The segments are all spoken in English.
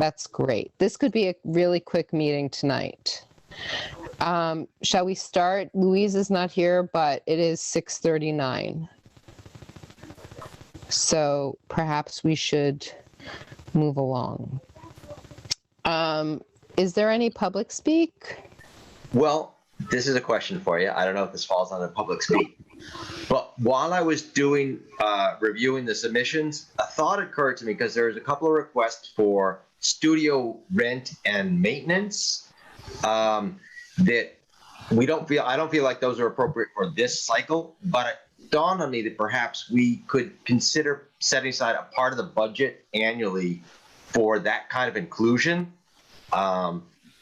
That's great. This could be a really quick meeting tonight. Shall we start? Louise is not here, but it is 6:39. So perhaps we should move along. Is there any public speak? Well, this is a question for you. I don't know if this falls on the public speak, but while I was reviewing the submissions, a thought occurred to me because there was a couple of requests for studio rent and maintenance that I don't feel like those are appropriate for this cycle, but it dawned on me that perhaps we could consider setting aside a part of the budget annually for that kind of inclusion.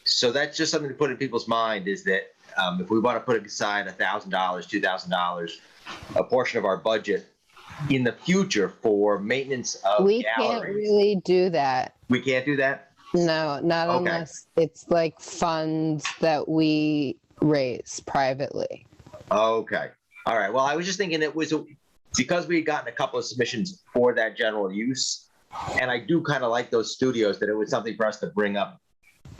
So that's just something to put in people's mind, is that if we want to put aside $1,000, $2,000, a portion of our budget in the future for maintenance of We galleries. can't really do that. We can't do that? No, not Okay. unless it's like funds that we raise privately. Okay. All right. Well, I was just thinking it was because we had gotten a couple of submissions for that general use, and I do kind of like those studios, that it was something for us to bring up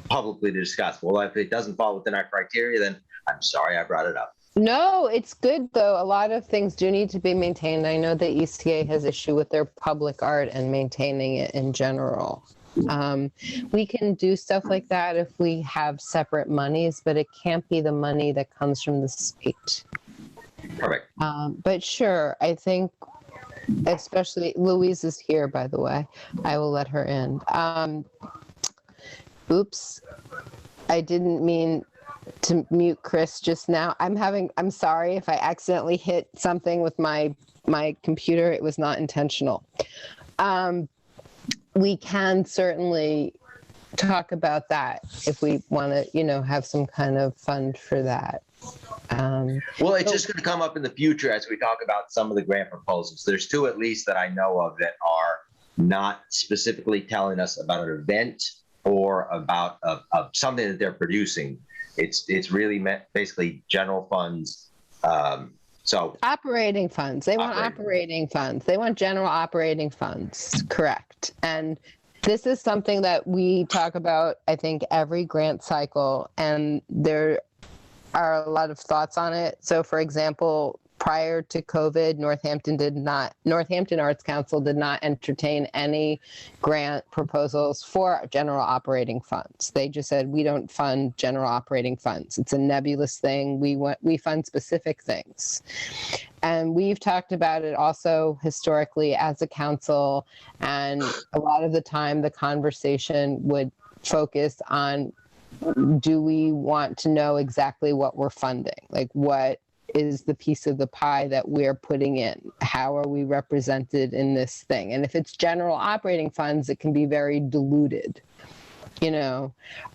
publicly to discuss. Well, if it doesn't fall within our criteria, then I'm sorry I brought it up. No, it's good though. A lot of things do need to be maintained. I know that ECA has issue with their public art and maintaining it in general. We can do stuff like that if we have separate monies, but it can't be the money that comes from the state. Perfect. But sure, I think, especially Louise is here, by the way. I will let her in. Oops, I didn't mean to mute Chris just now. I'm sorry if I accidentally hit something with my computer. It was not intentional. We can certainly talk about that if we want to, have some kind of fund for that. Well, it's just going to come up in the future as we talk about some of the grant proposals. There's two at least that I know of that are not specifically telling us about an event or about something that they're producing. It's really meant basically general funds. So operating funds. They want operating funds. They want general operating funds. Correct. And this is something that we talk about, I think, every grant cycle, and there are a lot of thoughts on it. So, for example, prior to COVID, Northampton Arts Council did not entertain any grant proposals for general operating funds. They just said, we don't fund general operating funds. It's a nebulous thing. We fund specific things. And we've talked about it also historically as a council, and a lot of the time the conversation would focus on, do we want to know exactly what we're funding? Like, what is the piece of the pie that we're putting in? How are we represented in this thing? And if it's general operating funds, it can be very diluted.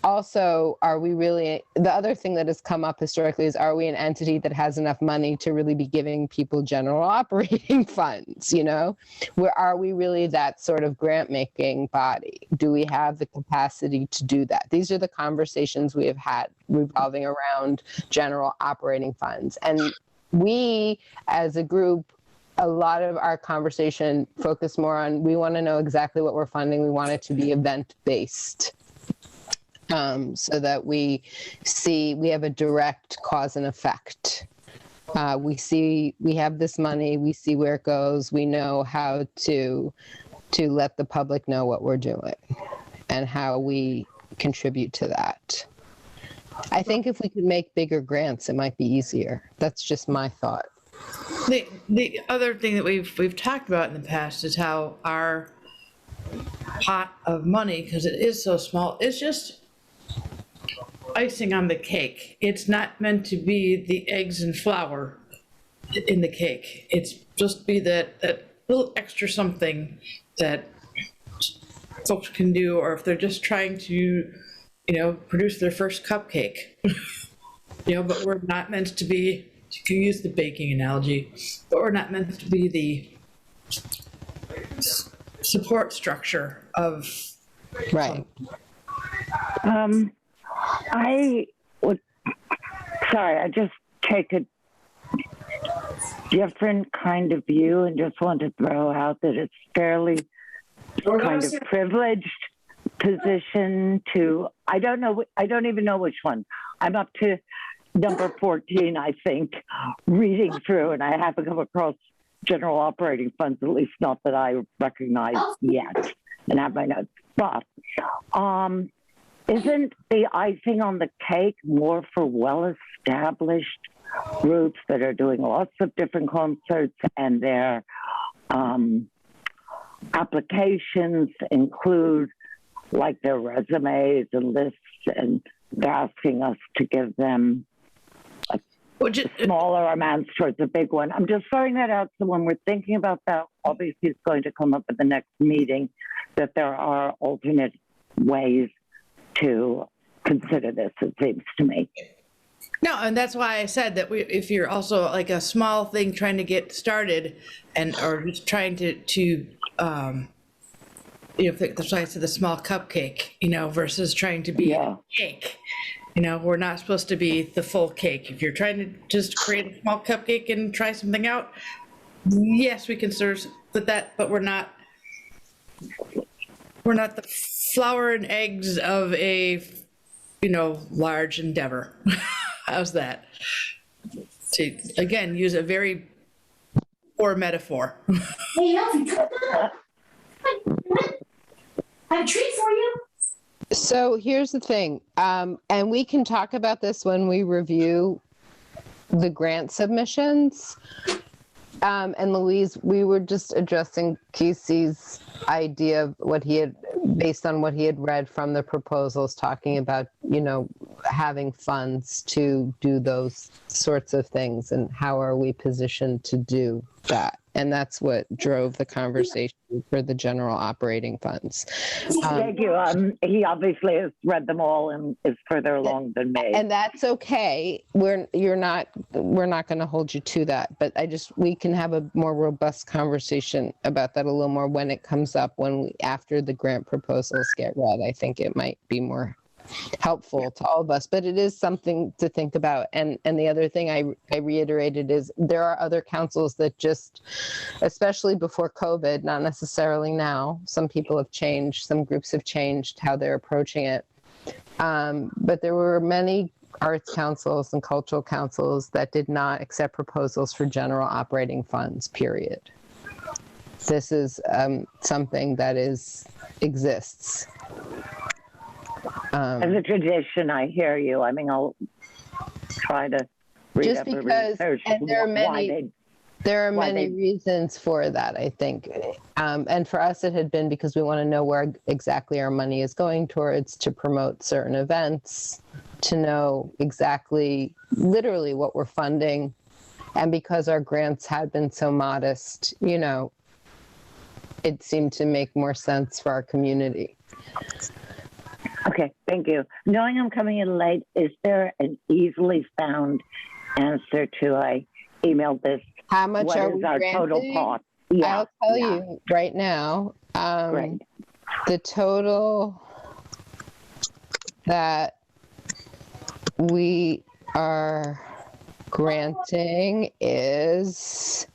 Also, the other thing that has come up historically is, are we an entity that has enough money to really be giving people general operating funds? Where are we really that sort of grant making body? Do we have the capacity to do that? These are the conversations we have had revolving around general operating funds. And we, as a group, a lot of our conversation focused more on, we want to know exactly what we're funding. We want it to be event-based. So that we have a direct cause and effect. We have this money, we see where it goes, we know how to let the public know what we're doing and how we contribute to that. I think if we could make bigger grants, it might be easier. That's just my thought. The other thing that we've talked about in the past is how our pot of money, because it is so small, is just icing on the cake. It's not meant to be the eggs and flour in the cake. It's just be that little extra something that folks can do, or if they're just trying to, produce their first cupcake. But we're not meant to be, to use the baking analogy, but we're not meant to be the support structure of. Right. I just take a different kind of view and just want to throw out that it's fairly kind of privileged position to, I don't even know which one. I'm up to number 14, I think, reading through, and I haven't come across general operating funds, at least not that I recognize yet and have my notes. But isn't the icing on the cake more for well-established groups that are doing lots of different concerts, and their applications include like their resumes and lists, and they're asking us to give them smaller amounts towards a big one? I'm just throwing that out, so when we're thinking about that, obviously it's going to come up at the next meeting, that there are alternate ways to consider this, it seems to me. No, and that's why I said that if you're also like a small thing trying to get started, or just trying to that's why I said the small cupcake, versus trying to be a cake. We're not supposed to be the full cake. If you're trying to just create a small cupcake and try something out, yes, we can serve with that, but we're not the flour and eggs of a, large endeavor. How's that? To, again, use a very poor metaphor. Hey, Elfie, I have a treat for you. So here's the thing, and we can talk about this when we review the grant submissions. And Louise, we were just addressing Casey's idea of what he had, based on what he had read from the proposals, talking about, having funds to do those sorts of things, and how are we positioned to do that? And that's what drove the conversation for the general operating funds. Thank you. He obviously has read them all and is further along than me. And that's okay. We're not going to hold you to that, but we can have a more robust conversation about that a little more when it comes up, after the grant proposals get read. I think it might be more helpful to all of us, but it is something to think about. And the other thing I reiterated is there are other councils that just, especially before COVID, not necessarily now, some people have changed, some groups have changed how they're approaching it. But there were many arts councils and cultural councils that did not accept proposals for general operating funds, period. This is something that exists. As a tradition, I hear you. I mean, I'll try to read just up and because, research and there are many reasons for that, I think. And for us, it had been because we want to know where exactly our money is going towards to promote certain events, to know exactly, literally what we're funding. And because our grants had been so modest, it seemed to make more sense for our community. Okay, thank you. Knowing I'm coming in late, is there an easily found answer to, I emailed this, how much what are is we our granting? total cost? Yeah, I'll tell you right now. Great. The total that we are granting is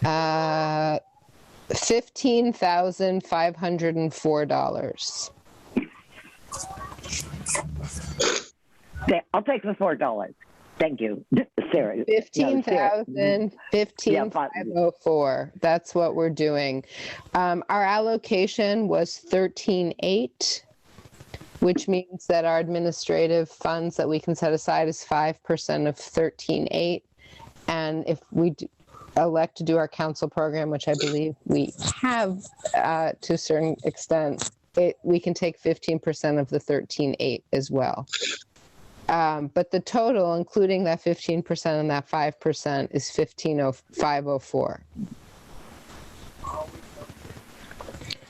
$15,504. Okay, I'll take the $4. Thank you. Serious. 15,504. That's what we're doing. Our allocation was 13.8, which means that our administrative funds that we can set aside is 5% of 13.8. And if we elect to do our council program, which I believe we have to a certain extent, we can take 15% of the 13.8 as well. But the total, including that 15% and that 5%, is 15,504.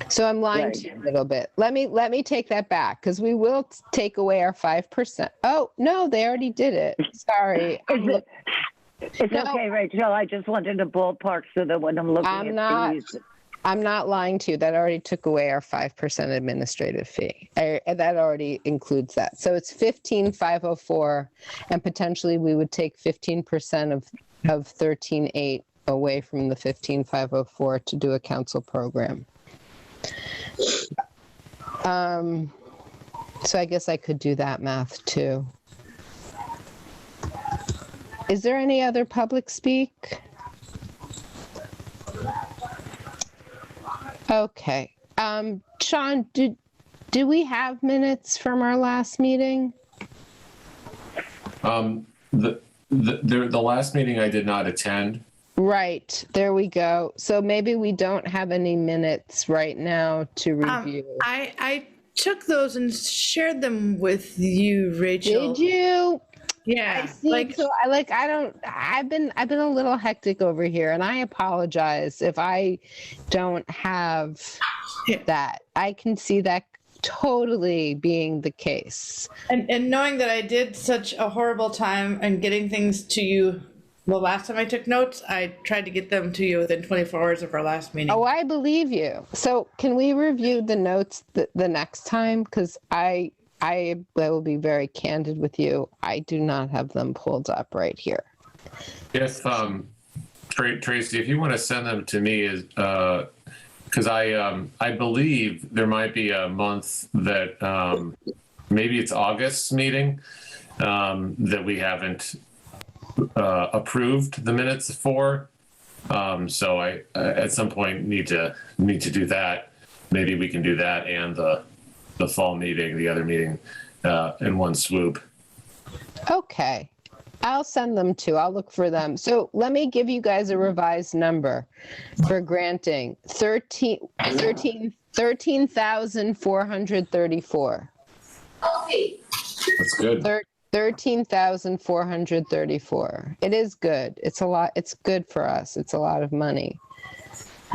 So I'm lying to you a little bit. Let me take that back, because we will take away our 5%. Oh no, they already did it. Sorry. It's okay, Rachel. I just wanted a ballpark so that when I'm looking at these. I'm not lying to you. That already took away our 5% administrative fee. That already includes that. So it's 15,504, and potentially we would take 15% of 13.8 away from the 15,504 to do a council program. So I guess I could do that math too. Is there any other public speak? Okay. Sean, do we have minutes from our last meeting? The last meeting I did not attend. Right, there we go. So maybe we don't have any minutes right now to review. I took those and shared them with you, Rachel. Did you? Yeah. I see. I've been a little hectic over here, and I apologize if I don't have that. I can see that totally being the case. And knowing that I did such a horrible time and getting things to you, well, last time I took notes, I tried to get them to you within 24 hours of our last meeting. Oh, I believe you. So can we review the notes the next time? Because I will be very candid with you. I do not have them pulled up right here. Yes, Tracy, if you want to send them to me, because I believe there might be a month that maybe it's August's meeting that we haven't approved the minutes for. So I at some point need to do that. Maybe we can do that and the fall meeting, the other meeting, in one swoop. Okay. I'll send them too. I'll look for them. So let me give you guys a revised number for granting. 13,434. Okay. That's good. 13,434. It is good. It's a lot. It's good for us. It's a lot of money.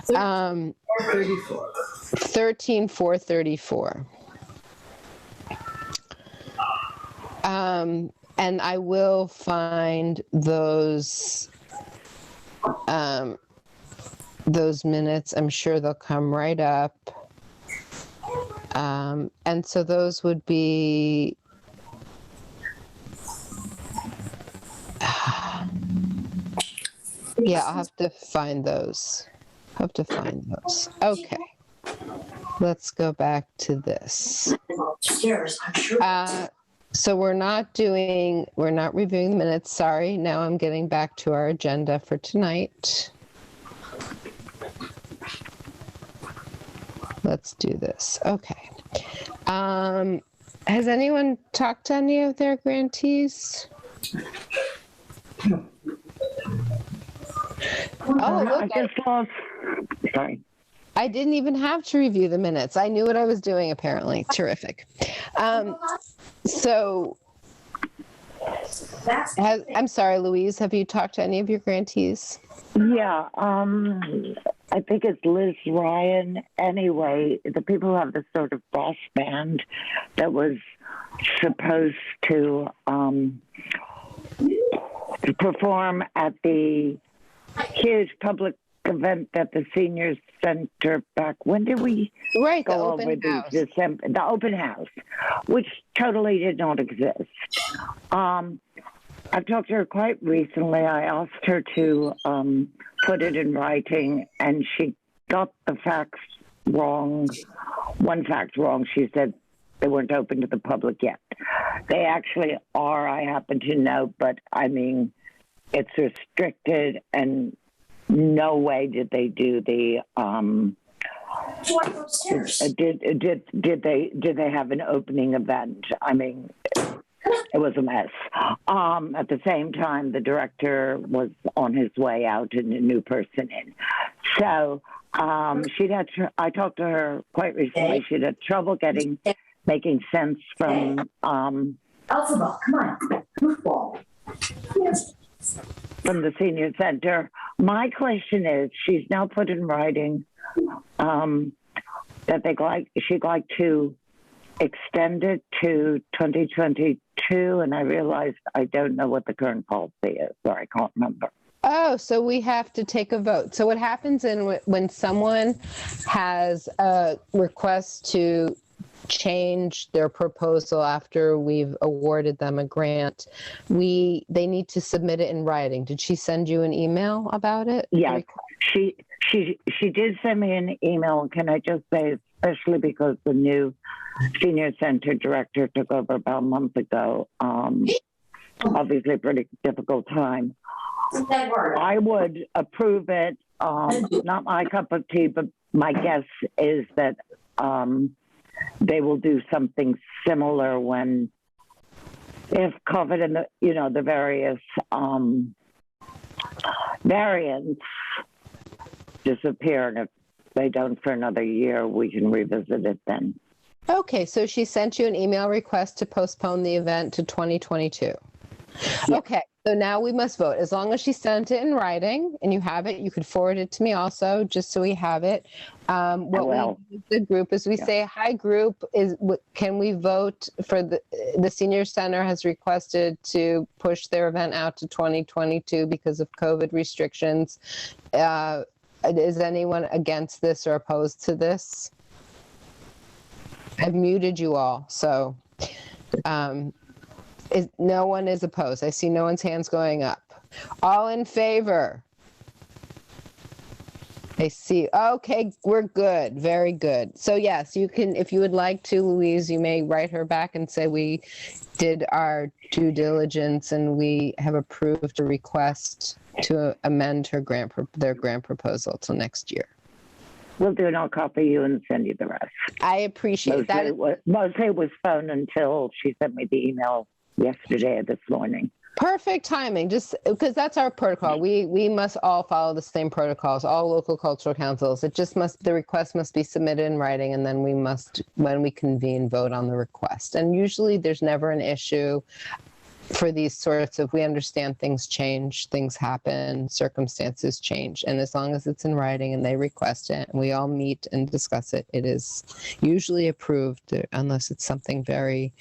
13,434. And I will find those minutes. I'm sure they'll come right up. And so those would be, yeah, I'll have to find those. Okay. Let's go back to this. Upstairs, I'm sure. So we're not reviewing the minutes. Sorry. Now I'm getting back to our agenda for tonight. Let's do this. Okay. Has anyone talked to any of their grantees? Oh, look. I just lost. Sorry. I didn't even have to review the minutes. I knew what I was doing, apparently. Terrific. So, I'm sorry, Louise, have you talked to any of your grantees? Yeah, I think it's Liz Ryan. Anyway, the people who have this sort of brass band that was supposed to perform at the huge public event at the senior center back. When did we go the over the open house, which totally did not exist. I've talked to her quite recently. I asked her to put it in writing, and she got the facts wrong. One fact wrong. She said they weren't open to the public yet. They actually are, I happen to know, but I mean, it's restricted, and no way did they do the did they have an opening event? I mean, it was a mess. At the same time, the director was on his way out and a new person in. So I talked to her quite recently. She'd had trouble making sense from Alphabet, come on, goofball. Yes. From the senior center. My question is, she's now put in writing that she'd like to extend it to 2022, and I realized I don't know what the current policy is, or I can't remember. Oh, so we have to take a vote. So what happens when someone has a request to change their proposal after we've awarded them a grant, they need to submit it in writing. Did she send you an email about it? Yes, she did send me an email. Can I just say it's especially because the new senior center director took over about a month ago. Obviously, a pretty difficult time. I would approve it. Not my cup of tea, but my guess is that they will do something similar if COVID and the various variants disappear, and if they don't for another year, we can revisit it then. Okay, so she sent you an email request to postpone the event to 2022. Yeah. Okay, so now we must vote. As long as she sent it in writing and you have it, you could forward it to me also, just so we have it. What we do with the group is we say, hi group, can we vote for the senior center has requested to push their event out to 2022 because of COVID restrictions. Is anyone against this or opposed to this? I've muted you all, so no one is opposed. I see no one's hands going up. All in favor? I see. Okay, we're good. Very good. So yes, you can, if you would like to, Louise, you may write her back and say we did our due diligence and we have approved a request to amend their grant proposal till next year. We'll do it. I'll copy you and send you the rest. I appreciate that. Mostly it was phone until she sent me the email yesterday or this morning. Perfect timing, just because that's our protocol. We must all follow the same protocols, all local cultural councils. The request must be submitted in writing, and then we must, when we convene, vote on the request. And usually there's never an issue for these sorts of, we understand things change, things happen, circumstances change. And as long as it's in writing and they request it and we all meet and discuss it, it is usually approved unless it's something very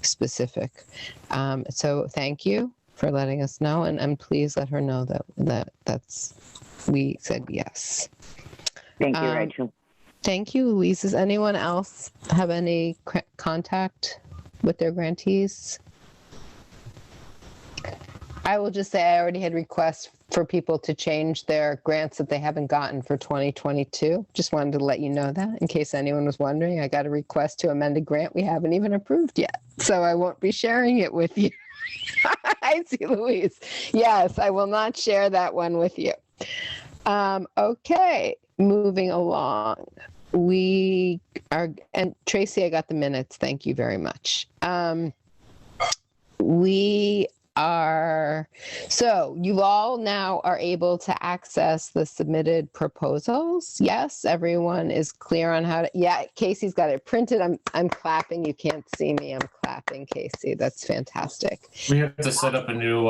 specific. So thank you for letting us know, and please let her know that we said yes. Thank you, Rachel. Thank you, Louise. Does anyone else have any contact with their grantees? I will just say I already had requests for people to change their grants that they haven't gotten for 2022. Just wanted to let you know that in case anyone was wondering. I got a request to amend a grant we haven't even approved yet, so I won't be sharing it with you. I see, Louise. Yes, I will not share that one with you. Okay, moving along. We are, and Tracy, I got the minutes. Thank you very much. So you all now are able to access the submitted proposals. Yes, everyone is clear on how to, yeah, Casey's got it printed. I'm clapping. You can't see me. I'm clapping, Casey. That's fantastic. We have to set up a new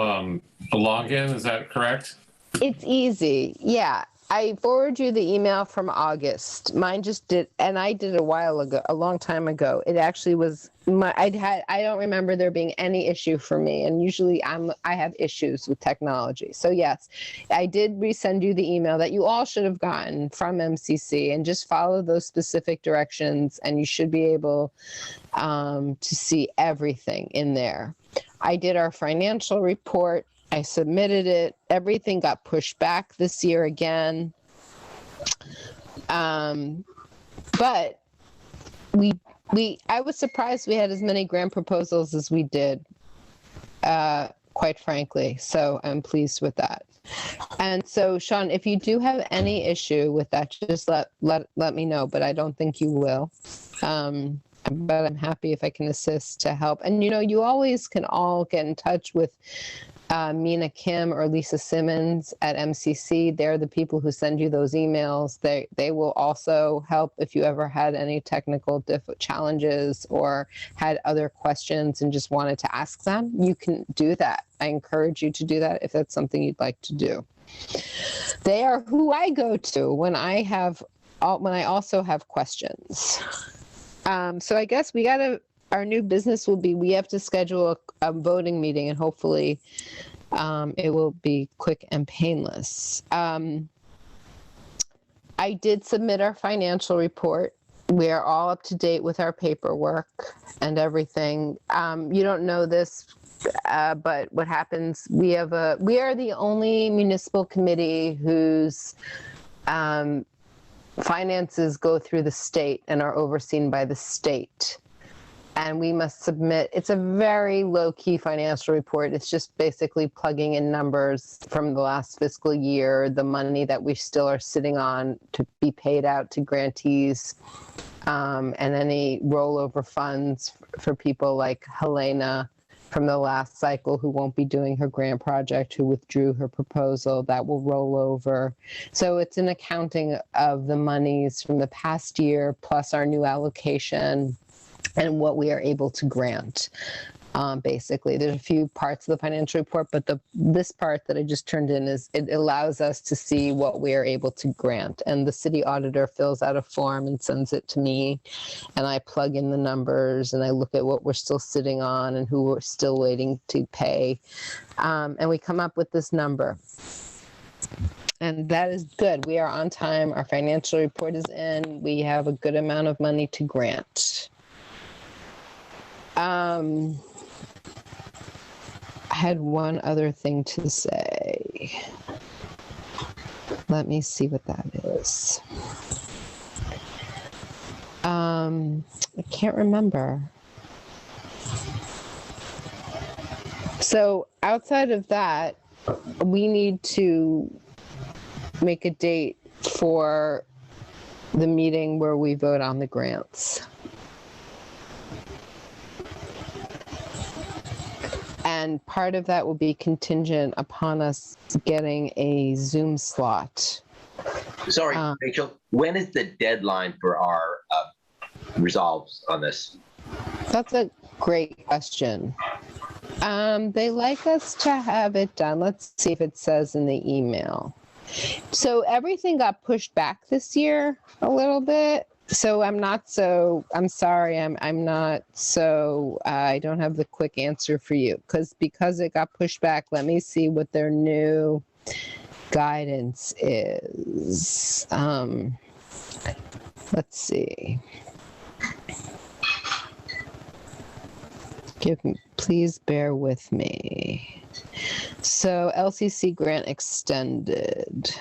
login. Is that correct? It's easy. Yeah. I forwarded you the email from August. Mine just did, and I did a while ago, a long time ago. It actually was I don't remember there being any issue for me. And usually I have issues with technology. So yes, I did resend you the email that you all should have gotten from MCC, and just follow those specific directions and you should be able to see everything in there. I did our financial report. I submitted it. Everything got pushed back this year again. But I was surprised we had as many grant proposals as we did, quite frankly. So I'm pleased with that. And so, Sean, if you do have any issue with that, just let me know, but I don't think you will. But I'm happy if I can assist to help. And, you always can all get in touch with Mina Kim or Lisa Simmons at MCC. They're the people who send you those emails. They will also help if you ever had any technical challenges or had other questions and just wanted to ask them. You can do that. I encourage you to do that if that's something you'd like to do. They are who I go to when I also have questions. So I guess our new business will be, we have to schedule a voting meeting, and hopefully it will be quick and painless. I did submit our financial report. We are all up to date with our paperwork and everything. You don't know this, but what happens, we are the only municipal committee whose finances go through the state and are overseen by the state. And we must submit, it's a very low-key financial report. It's just basically plugging in numbers from the last fiscal year, the money that we still are sitting on to be paid out to grantees, and any rollover funds for people like Helena from the last cycle who won't be doing her grant project, who withdrew her proposal, that will roll over. So it's an accounting of the monies from the past year plus our new allocation and what we are able to grant. Basically, there's a few parts of the financial report, but this part that I just turned in it allows us to see what we are able to grant. And the city auditor fills out a form and sends it to me, and I plug in the numbers and I look at what we're still sitting on and who we're still waiting to pay, and we come up with this number. And that is good. We are on time. Our financial report is in. We have a good amount of money to grant. I had one other thing to say. Let me see what that is. I can't remember. So outside of that, we need to make a date for the meeting where we vote on the grants. And part of that will be contingent upon us getting a Zoom slot. Sorry, Rachel, when is the deadline for our resolves on this? That's a great question. They like us to have it done. Let's see if it says in the email. So everything got pushed back this year a little bit. So I'm sorry, I'm not so, I don't have the quick answer for you because it got pushed back. Let me see what their new guidance is. Let's see. Please bear with me. So LCC grant extended.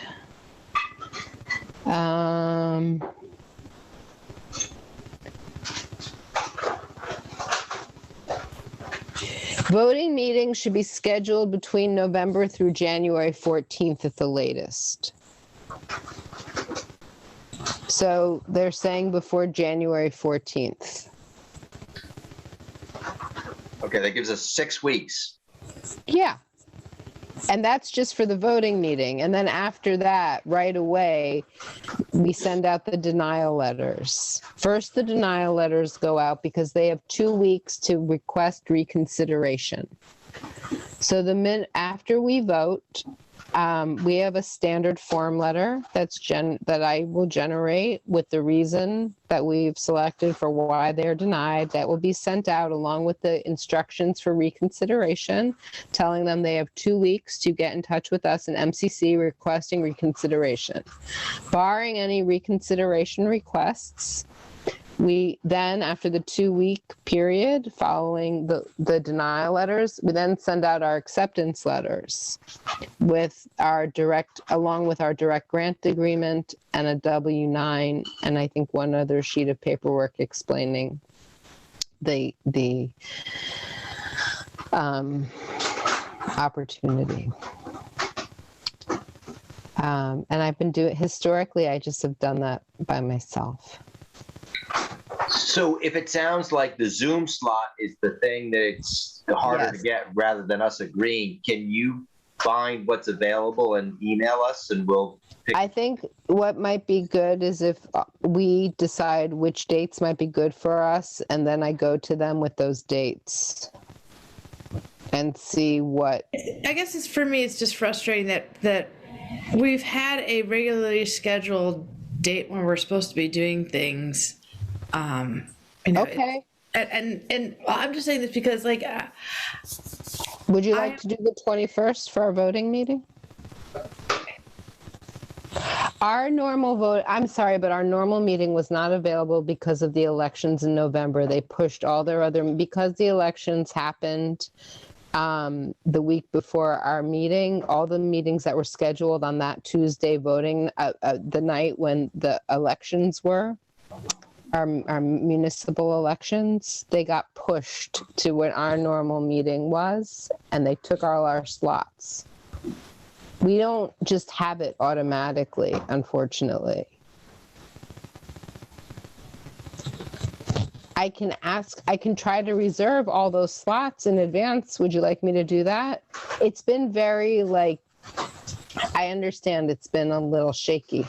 Voting meetings should be scheduled between November through January 14th at the latest. So they're saying before January 14th. Okay, that gives us 6 weeks. Yeah. And that's just for the voting meeting. And then after that, right away, we send out the denial letters. First, the denial letters go out because they have 2 weeks to request reconsideration. So after we vote, we have a standard form letter that I will generate with the reason that we've selected for why they're denied. That will be sent out along with the instructions for reconsideration, telling them they have 2 weeks to get in touch with us in MCC requesting reconsideration. Barring any reconsideration requests, we then, after the 2-week period following the denial letters, we then send out our acceptance letters along with our direct grant agreement and a W-9, and I think one other sheet of paperwork explaining the opportunity. And I've been historically, I just have done that by myself. So if it sounds like the Zoom slot is the thing that's harder to get rather than us agreeing, can you find what's available and email us and we'll pick? I think what might be good is if we decide which dates might be good for us, and then I go to them with those dates and see what. I guess for me, it's just frustrating that we've had a regularly scheduled date when we're supposed to be doing things. Okay. And I'm just saying this because, like, would you like to do the 21st for our voting meeting? Our normal normal meeting was not available because of the elections in November. They pushed all their because the elections happened the week before our meeting, all the meetings that were scheduled on that Tuesday voting, the night when the elections were, our municipal elections, they got pushed to what our normal meeting was, and they took all our slots. We don't just have it automatically, unfortunately. I can try to reserve all those slots in advance. Would you like me to do that? It's been very, I understand it's been a little shaky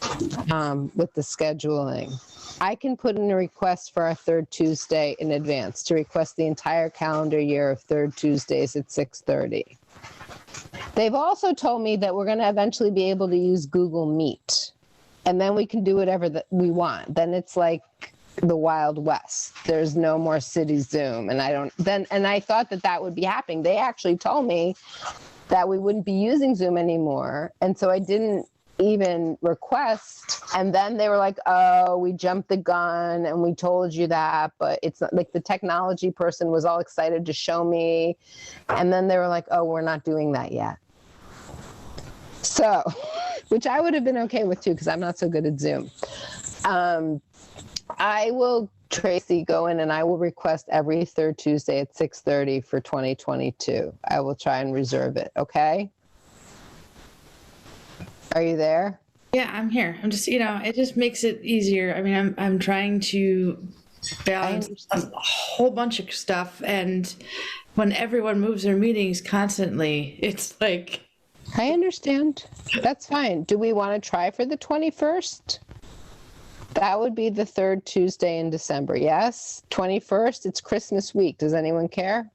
with the scheduling. I can put in a request for our third Tuesday in advance to request the entire calendar year of third Tuesdays at 6:30. They've also told me that we're going to eventually be able to use Google Meet, and then we can do whatever that we want. Then it's like the Wild West. There's no more city Zoom, and I thought that would be happening. They actually told me that we wouldn't be using Zoom anymore, and so I didn't even request. And then they were like, oh, we jumped the gun and we told you that, but it's not, like the technology person was all excited to show me, and then they were like, oh, we're not doing that yet. So, which I would have been okay with too, because I'm not so good at Zoom. I will, Tracy, go in and I will request every third Tuesday at 6:30 for 2022. I will try and reserve it. Okay. Are you there? Yeah, I'm here. I'm just, it just makes it easier. I mean, I'm trying to balance a whole bunch of stuff, and when everyone moves their meetings constantly, it's like. I understand. That's fine. Do we want to try for the 21st? That would be the third Tuesday in December. Yes? 21st, it's Christmas week. Does anyone care?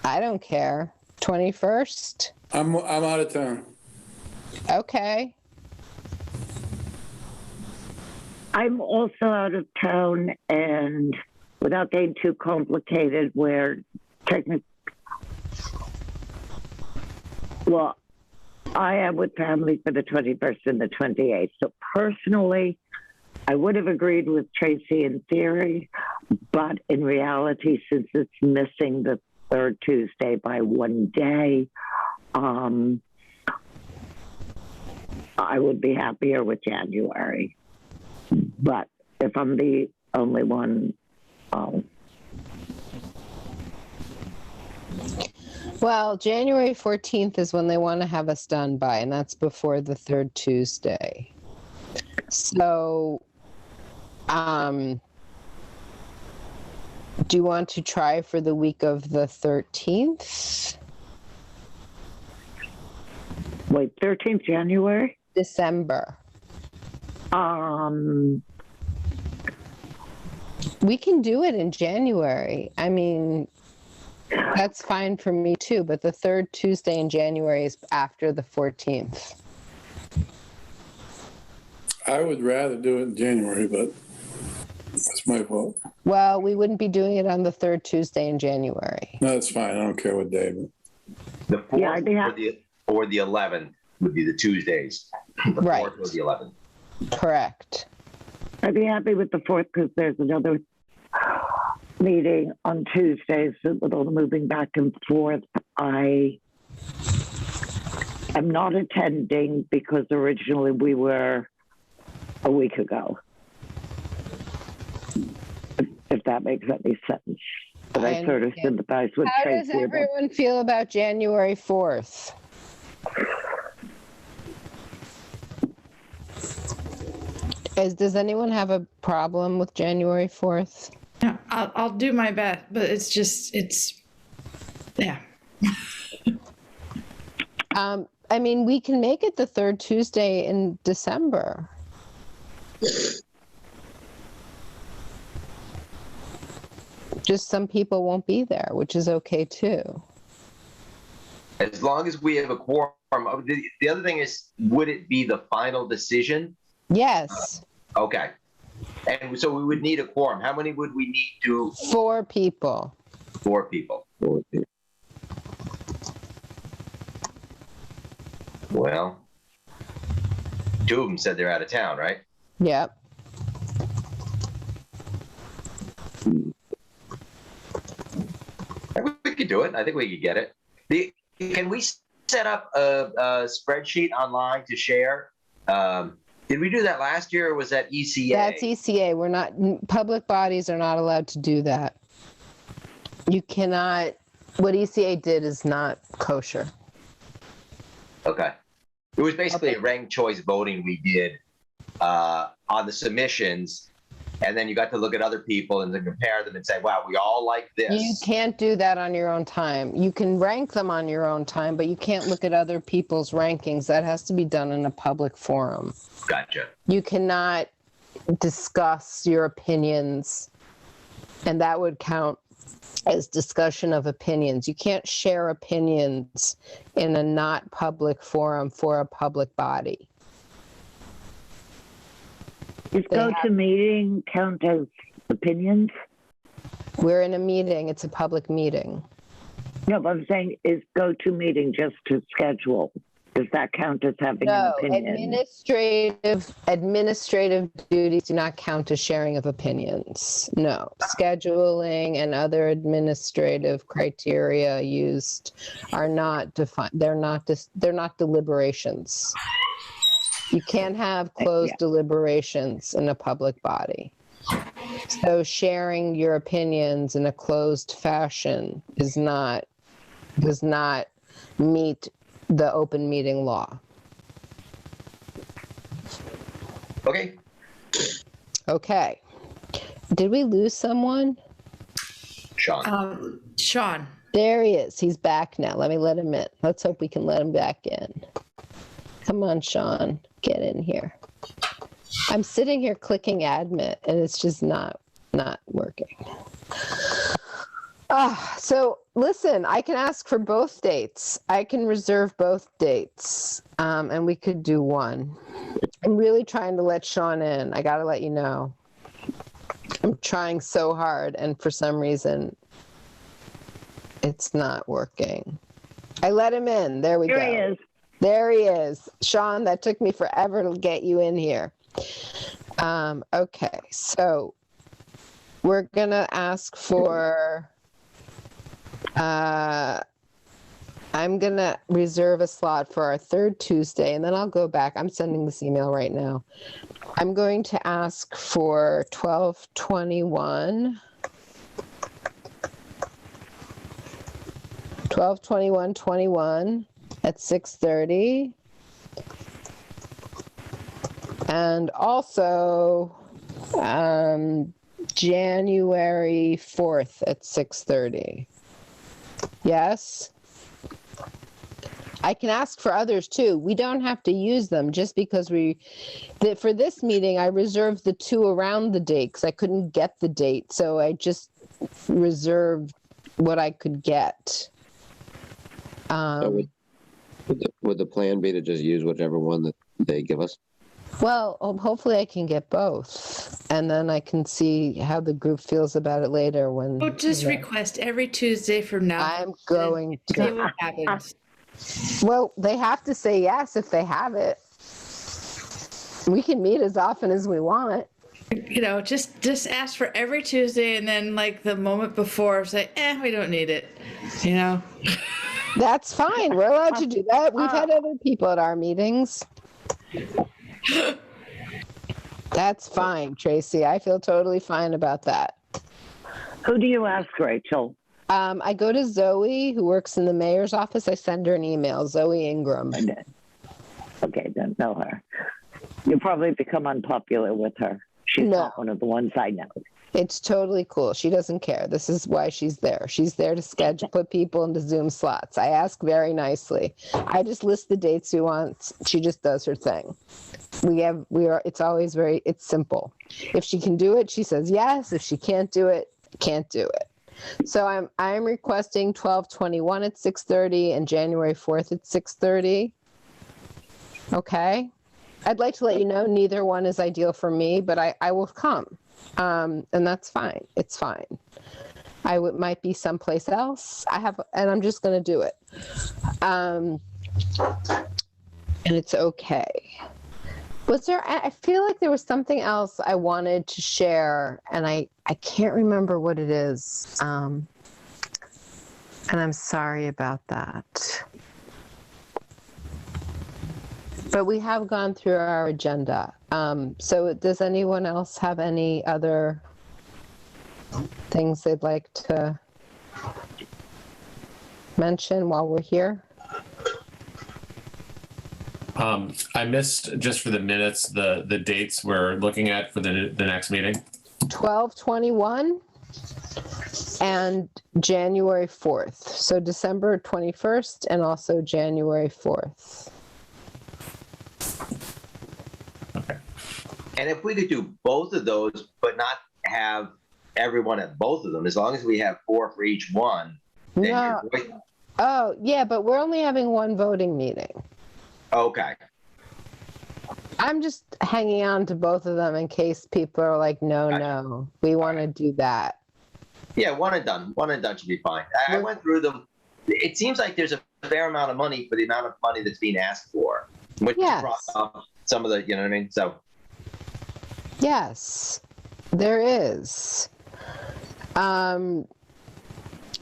I don't care. 21st? I'm out of town. Okay. I'm also out of town, and without getting too complicated, I am with family for the 21st and the 28th. So personally, I would have agreed with Tracy in theory, but in reality, since it's missing the third Tuesday by one day, I would be happier with January. But if I'm the only one, well, January 14th is when they want to have us done by, and that's before the third Tuesday. So, do you want to try for the week of the 13th? Wait, 13th January? December. We can do it in January. I mean, that's fine for me too, but the third Tuesday in January is after the 14th. I would rather do it in January, but that's my fault. Well, we wouldn't be doing it on the third Tuesday in January. No, that's fine. I don't care what day. The 4th or the 11th would be the Tuesdays. The Right. 4th or the 11th. Correct. I'd be happy with the 4th because there's another meeting on Tuesdays with all the moving back and forth. I am not attending because originally we were a week ago. If that makes any sense. But I sort of sympathize with Tracy. How does everyone feel about January 4th? Does anyone have a problem with January 4th? Yeah, I'll do my best, but yeah. I mean, we can make it the third Tuesday in December. Just some people won't be there, which is okay too. As long as we have a quorum. The other thing is, would it be the final decision? Yes. Okay. And so we would need a quorum. How many would we need to? 4 people. 4 people. Well, 2 of them said they're out of town, right? Yep. could do it. I think we could get it. Can we set up a spreadsheet online to share? Did we do that last year, or was that ECA? That's ECA. We're not, public bodies are not allowed to do that. You cannot, what ECA did is not kosher. Okay. It was basically a ranked choice voting we did on the submissions, and then you got to look at other people and then compare them and say, wow, we all like this. You can't do that on your own time. You can rank them on your own time, but you can't look at other people's rankings. That has to be done in a public forum. Gotcha. You cannot discuss your opinions, and that would count as discussion of opinions. You can't share opinions in a not public forum for a public body. Does go to meeting count as opinions? We're in a meeting. It's a public meeting. No, but I'm saying is go to meeting just to schedule. Does that count as having an opinion? Administrative duties do not count as sharing of opinions. No, scheduling and other administrative criteria used are not defined. They're not deliberations. You can't have closed deliberations in a public body. So sharing your opinions in a closed fashion does not meet the open meeting law. Okay. Okay. Did we lose someone? Sean. Sean. There he is. He's back now. Let me let him in. Let's hope we can let him back in. Come on, Sean. Get in here. I'm sitting here clicking admit, and it's just not working. So listen, I can ask for both dates. I can reserve both dates, and we could do one. I'm really trying to let Sean in. I got to let you know. I'm trying so hard, and for some reason, it's not working. I let him in. There we go. Here he is. There he is. Sean, that took me forever to get you in here. Okay, so we're going to ask for... I'm going to reserve a slot for our third Tuesday, and then I'll go back. I'm sending this email right now. I'm going to ask for 12/21 at 6:30. And also January 4th at 6:30. Yes? I can ask for others too. We don't have to use them just because for this meeting, I reserved the two around the date because I couldn't get the date. So I just reserved what I could get. So would the plan be to just use whichever one that they give us? Well, hopefully I can get both, and then I can see how the group feels about it later when... Oh, just request every Tuesday from now. I'm going to... See what happens. Well, they have to say yes if they have it. We can meet as often as we want. You know, just ask for every Tuesday, and then like the moment before say, we don't need it, you know? That's fine. We're allowed to do that. We've had other people at our meetings. That's fine, Tracy. I feel totally fine about that. Who do you ask, Rachel? I go to Zoe, who works in the mayor's office. I send her an email, Zoe Ingram. Okay, don't know her. You'll probably become unpopular with her. She's not one of the ones I know. It's totally cool. She doesn't care. This is why she's there. She's there to put people into Zoom slots. I ask very nicely. I just list the dates we want. She just does her thing. It's simple. If she can do it, she says yes. If she can't do it, can't do it. So I'm requesting 12/21 at 6:30 and January 4th at 6:30. Okay. I'd like to let you know neither one is ideal for me, but I will come. And that's fine. It's fine. Might be someplace else. And I'm just going to do it. And it's okay. I feel like there was something else I wanted to share, and I can't remember what it is. And I'm sorry about that. But we have gone through our agenda. So does anyone else have any other things they'd like to mention while we're here? I missed, just for the minutes, the dates we're looking at for the next meeting. 12/21 and January 4th. So December 21st and also January 4th. Okay. And if we could do both of those, but not have everyone at both of them, as long as we have 4 for each one, then No. Oh, yeah, but we're only having one voting meeting. Okay. I'm just hanging on to both of them in case people are like, no, Gotcha. no, we want to do that. Yeah, one and done. One and done should be fine. I went through them. It seems like there's a fair amount of money for the amount of money that's being asked for, which Yes. brought up some of the, you know what I mean? So, Yes, there is.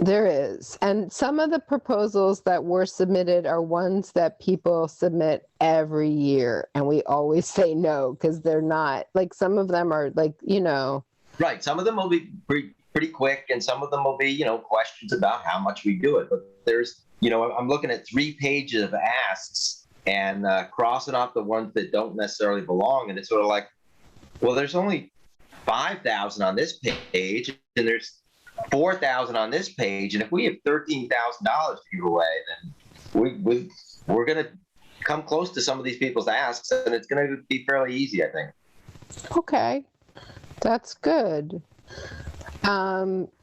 There is. And some of the proposals that were submitted are ones that people submit every year. And we always say no, because they're not, like, some of them are like, you know. right. Some of them will be pretty quick, and some of them will be, questions about how much we do it. But there's, I'm looking at 3 pages of asks and crossing off the ones that don't necessarily belong. And it's sort of like, well, there's only 5,000 on this page, and there's 4,000 on this page, and if we have $13,000 to give away, then we're going to come close to some of these people's asks, and it's going to be fairly easy, I think. Okay, that's good.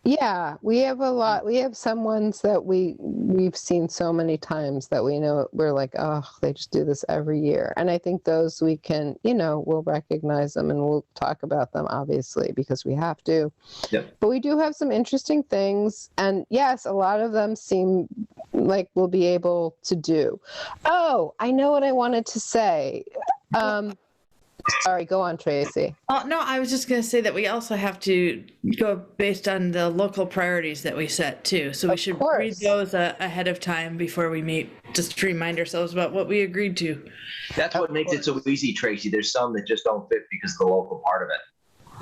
Yeah, we have a lot. We have some ones that we've seen so many times that we know we're like, oh, they just do this every year. And I think those we can, we'll recognize them and we'll talk about them, obviously, because we have to. Yep. But we do have some interesting things. And yes, a lot of them seem like we'll be able to do. Oh, I know what I wanted to say. Sorry, go on, Tracy. Oh, no, I was just going to say that we also have to go based on the local priorities that we set too. So we should read those ahead of time before we meet, just to remind ourselves about what we agreed to. That's what makes it so easy, Tracy. There's some that just don't fit because of the local part of it.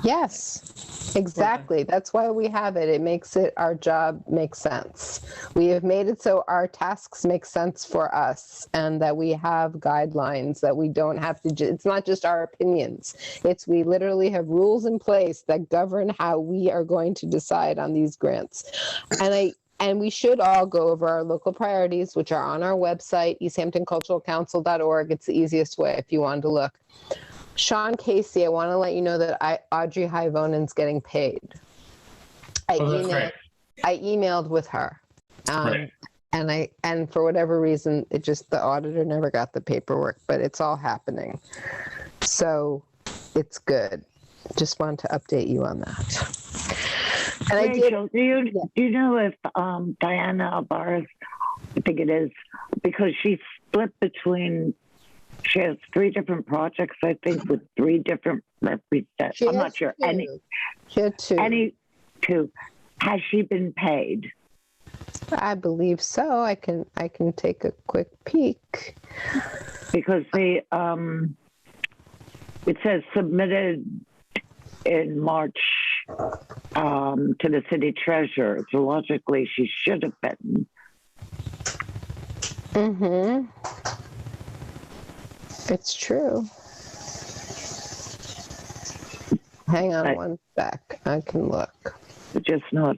Yes, exactly. That's why we have it. It makes our job make sense. We have made it so our tasks make sense for us and that we have guidelines that we don't have to, it's not just our opinions. We literally have rules in place that govern how we are going to decide on these grants. And we should all go over our local priorities, which are on our website, easthamptonculturalcouncil.org. It's the easiest way if you wanted to look. Sean Casey, I want to let you know that Audrey Hyvonen's getting paid. I emailed with her. Right. And for whatever reason, the auditor never got the paperwork, but it's all happening. So it's good. Just wanted to update you on that. And Rachel, do you know if Diana Alvarez, I think it is, because she's split between, she has 3 different projects, I think, with 3 different representatives. I'm not sure. She had 2. Any 2. Has she been paid? I believe so. I can take a quick peek. Because it says submitted in March to the city treasurer. So logically, she should have been. Mm-hmm. It's true. Hang on one sec. I can look. Just not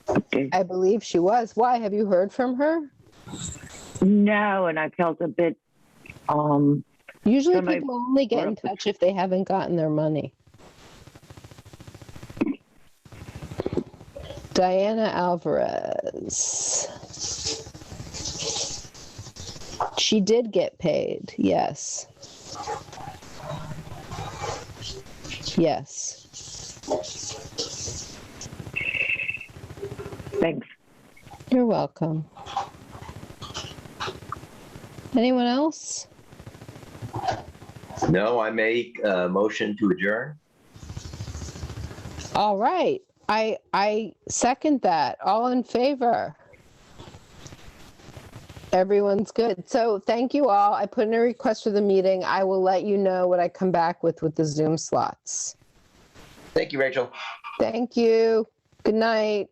updated. I believe she was. Why? Have you heard from her? No, and I felt a bit. Usually people only get in touch if they haven't gotten their money. Diana Alvarez. She did get paid, yes. Yes. Thanks. You're welcome. Anyone else? No, I make a motion to adjourn. All right. I second that. All in favor? Everyone's good. So thank you all. I put in a request for the meeting. I will let you know what I come back with the Zoom slots. Thank you, Rachel. Thank you. Good night.